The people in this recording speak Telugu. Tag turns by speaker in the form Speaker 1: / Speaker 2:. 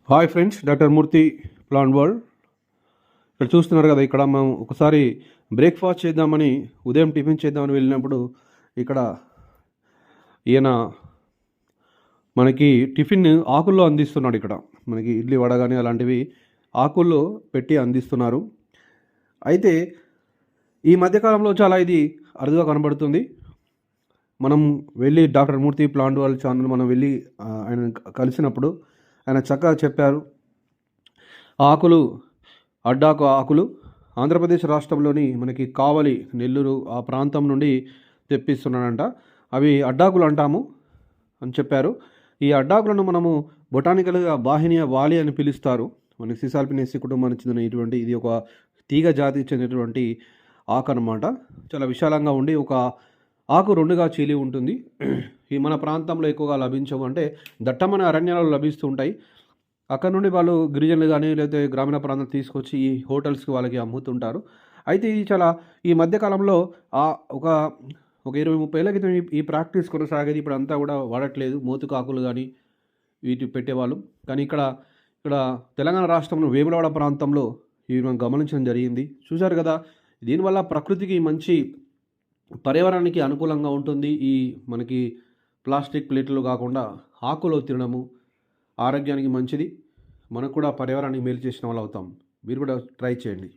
Speaker 1: హాయ్ ఫ్రెండ్స్, డాక్టర్ మూర్తి ప్లాంట్ వరల్డ్. ఇక్కడ చూస్తున్నారు కదా, ఇక్కడ మనం ఒకసారి బ్రేక్ఫాస్ట్ చేద్దామని, ఉదయం టిఫిన్ చేద్దామని వెళ్ళినప్పుడు ఇక్కడ ఈయన మనకి టిఫిన్ ఆకుల్లో అందిస్తున్నాడు. ఇక్కడ మనకి ఇడ్లీ వడ కానీ అలాంటివి ఆకుల్లో పెట్టి అందిస్తున్నారు. అయితే ఈ మధ్యకాలంలో చాలా ఇది అరుదుగా కనబడుతుంది. మనం వెళ్ళి డాక్టర్ మూర్తి ప్లాంట్ వరల్డ్ ఛానల్ మనం వెళ్ళి ఆయన కలిసినప్పుడు ఆయన చక్కగా చెప్పారు. ఆకులు, అడ్డాకు ఆకులు ఆంధ్రప్రదేశ్ రాష్ట్రంలోని మనకి కావలి, నెల్లూరు ఆ ప్రాంతం నుండి తెప్పిస్తున్నాడంట. అవి అడ్డాకులు అంటాము అని చెప్పారు. ఈ అడ్డాకులను మనము బొటానికల్గా బాహినియా వాలి అని పిలుస్తారు. మనకి సిసాల్పినేసి కుటుంబానికి చెందిన ఇటువంటి ఇది ఒక తీగ జాతికి చెందినటువంటి ఆకు అనమాట. చాలా విశాలంగా ఉండి ఒక ఆకు రెండుగా చీలి ఉంటుంది. ఈ మన ప్రాంతంలో ఎక్కువగా లభించవు, అంటే దట్టమైన అరణ్యాలలో లభిస్తూ ఉంటాయి. అక్కడ నుండి వాళ్ళు గిరిజనులు కానీ లేకపోతే గ్రామీణ ప్రాంతం తీసుకొచ్చి ఈ హోటల్స్కి వాళ్ళకి అమ్ముతుంటారు. అయితే ఇది చాలా ఈ మధ్యకాలంలో ఒక ఒక 20-30 ఏళ్ళ క్రితం ఈ ప్రాక్టీస్ కొనసాగేది. ఇప్పుడు అంతా కూడా వాడట్లేదు. మోతుకాకులు కానీ వీటి పెట్టేవాళ్ళు. కానీ ఇక్కడ ఇక్కడ తెలంగాణ రాష్ట్రంలో వేములవాడ ప్రాంతంలో ఇవి మనం గమనించడం జరిగింది. చూశారు కదా, దీనివల్ల ప్రకృతికి మంచి పర్యావరణానికి అనుకూలంగా ఉంటుంది. ఈ మనకి ప్లాస్టిక్ ప్లేట్లు కాకుండా ఆకులో తినడము ఆరోగ్యానికి మంచిది. మనకు కూడా పర్యావరణానికి మేలు చేసిన వాళ్ళు అవుతాం. మీరు కూడా ట్రై చేయండి.